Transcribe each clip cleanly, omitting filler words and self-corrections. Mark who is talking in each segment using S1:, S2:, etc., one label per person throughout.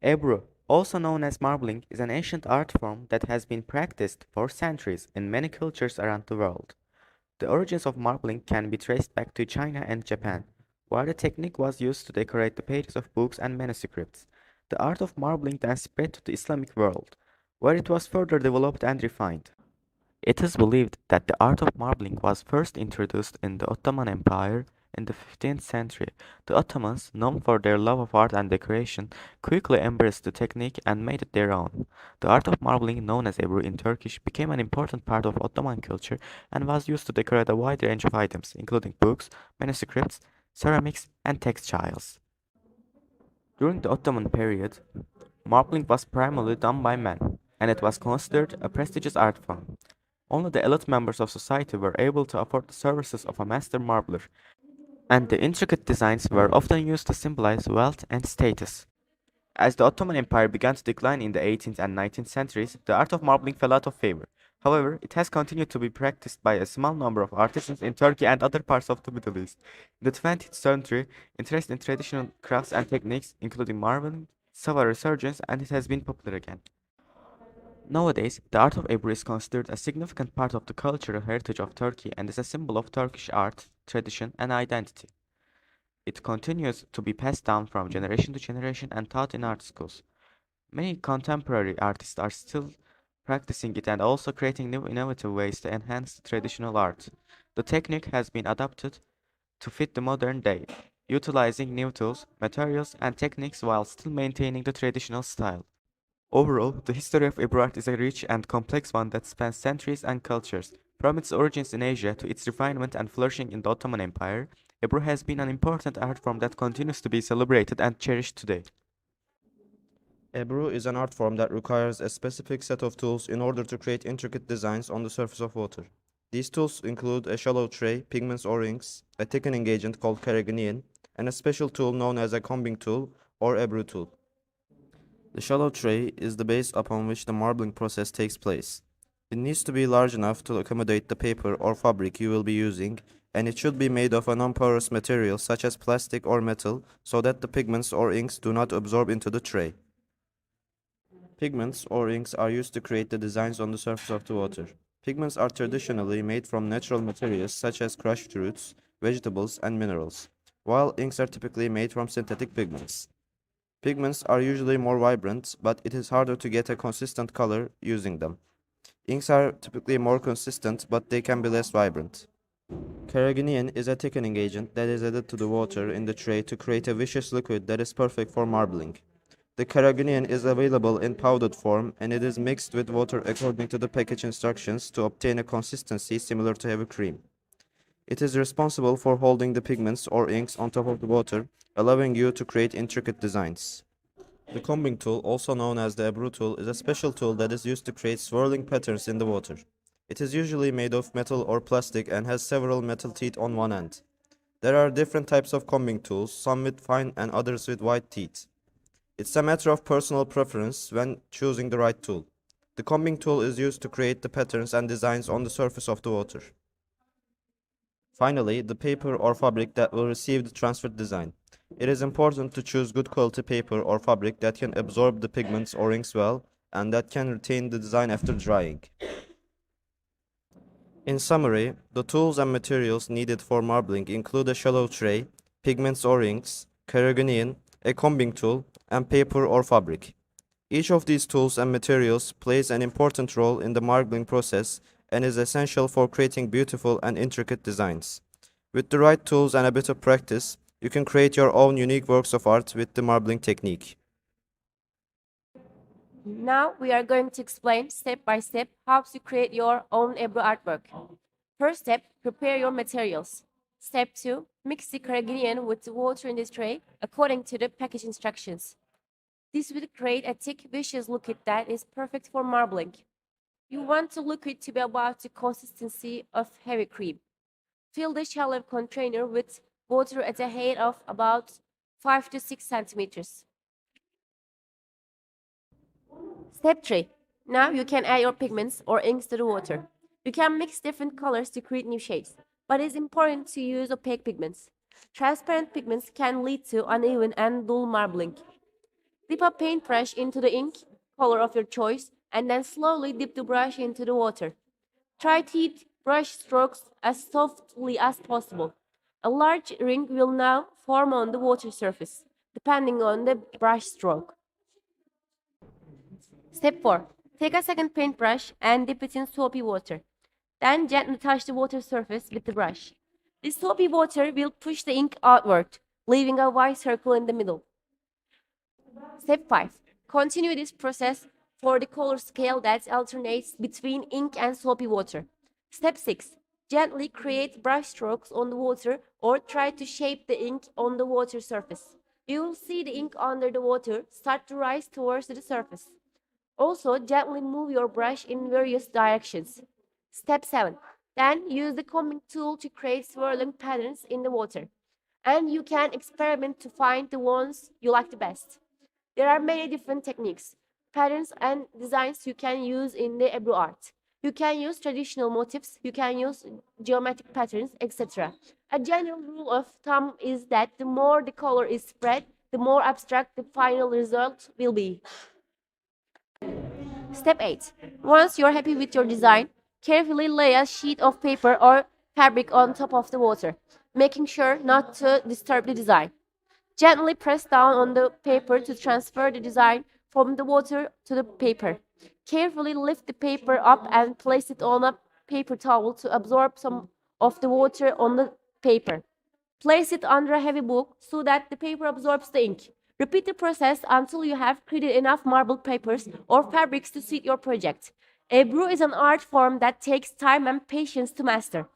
S1: Ebru, also known as marbling, is an ancient art form that has been practiced for centuries in many cultures around the world. The origins of marbling can be traced back to China and Japan, where the technique was used to decorate the pages of books and manuscripts. The art of marbling then spread to the Islamic world, where it was further developed and refined. It is believed that the art of marbling was first introduced in the Ottoman Empire in the 15th century. The Ottomans, known for their love of art and decoration, quickly embraced the technique and made it their own. The art of marbling, known as Ebru in Turkish, became an important part of Ottoman culture and was used to decorate a wide range of items, including books, manuscripts, ceramics, and textiles. During the Ottoman period, marbling was primarily done by men, and it was considered a prestigious art form. Only the elite members of society were able to afford the services of a master marbler, and the intricate designs were often used to symbolize wealth and status. As the Ottoman Empire began to decline in the 18th and 19th centuries, the art of marbling fell out of favor. However, it has continued to be practiced by a small number of artisans in Turkey and other parts of the Middle East. In the 20th century, interest in traditional crafts and techniques, including marbling, saw a resurgence and it has been popular again. Nowadays, the art of Ebru is considered a significant part of the cultural heritage of Turkey and is a symbol of Turkish art, tradition, and identity. It continues to be passed down from generation to generation and taught in art schools. Many contemporary artists are still practicing it and also creating new innovative ways to enhance the traditional art. The technique has been adapted to fit the modern day, utilizing new tools, materials, and techniques while still maintaining the traditional style. Overall, the history of Ebru art is a rich and complex one that spans centuries and cultures. From its origins in Asia to its refinement and flourishing in the Ottoman Empire, Ebru has been an important art form that continues to be celebrated and cherished today.
S2: Ebru is an art form that requires a specific set of tools in order to create intricate designs on the surface of water. These tools include a shallow tray, pigments or inks, a thickening agent called carrageenan, and a special tool known as a combing tool or Ebru tool. The shallow tray is the base upon which the marbling process takes place. It needs to be large enough to accommodate the paper or fabric you will be using, and it should be made of a non-porous material such as plastic or metal so that the pigments or inks do not absorb into the tray. Pigments or inks are used to create the designs on the surface of the water. Pigments are traditionally made from natural materials such as crushed fruits, vegetables, and minerals, while inks are typically made from synthetic pigments. Pigments are usually more vibrant, but it is harder to get a consistent color using them. Inks are typically more consistent, but they can be less vibrant. Carrageenan is a thickening agent that is added to the water in the tray to create a viscous liquid that is perfect for marbling. The carrageenan is available in powdered form and it is mixed with water according to the package instructions to obtain a consistency similar to heavy cream. It is responsible for holding the pigments or inks on top of the water, allowing you to create intricate designs. The combing tool, also known as the Ebru tool, is a special tool that is used to create swirling patterns in the water. It is usually made of metal or plastic and has several metal teeth on one end. There are different types of combing tools, some with fine and others with wide teeth. It's a matter of personal preference when choosing the right tool. The combing tool is used to create the patterns and designs on the surface of the water. Finally, the paper or fabric that will receive the transferred design. It is important to choose good quality paper or fabric that can absorb the pigments or inks well and that can retain the design after drying. In summary, the tools and materials needed for marbling include a shallow tray, pigments or inks, carrageenan, a combing tool, and paper or fabric. Each of these tools and materials plays an important role in the marbling process and is essential for creating beautiful and intricate designs. With the right tools and a bit of practice, you can create your own unique works of art with the marbling technique.
S3: Now we are going to explain step by step how to create your own Ebru artwork. First step, prepare your materials. Step 2, mix the carrageenan with the water in the tray according to the package instructions. This will create a thick, viscous liquid that is perfect for marbling. You want the liquid to be about the consistency of heavy cream. Fill the shallow container with water at a height of about 5 to 6 centimeters. Step 3. Now you can add your pigments or inks to the water. You can mix different colors to create new shades, but it's important to use opaque pigments. Transparent pigments can lead to uneven and dull marbling. Dip a paintbrush into the ink color of your choice and then slowly dip the brush into the water. Try to hit brush strokes as softly as possible. A large ring will now form on the water surface, depending on the brush stroke. Step 4. Take a second paintbrush and dip it in soapy water. Then gently touch the water surface with the brush. This soapy water will push the ink outward, leaving a white circle in the middle. Step 5. Continue this process for the color scale that alternates between ink and soapy water. Step 6. Gently create brush strokes on the water or try to shape the ink on the water surface. You will see the ink under the water start to rise towards the surface. Also, gently move your brush in various directions. Step 7. Then use the combing tool to create swirling patterns in the water. And you can experiment to find the ones you like the best. There are many different techniques, patterns, and designs you can use in the Ebru art. You can use traditional motifs, you can use geometric patterns, etc. A general rule of thumb is that the more the color is spread, the more abstract the final result will be. Step 8. Once you're happy with your design, carefully lay a sheet of paper or fabric on top of the water, making sure not to disturb the design. Gently press down on the paper to transfer the design from the water to the paper. Carefully lift the paper up and place it on a paper towel to absorb some of the water on the paper. Place it under a heavy book so that the paper absorbs the ink. Repeat the process until you have created enough marble papers or fabrics to suit your project. Ebru is an art form that takes time and patience to master.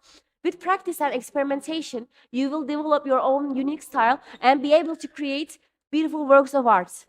S3: With practice and experimentation, you will develop your own unique style and be able to create beautiful works of art.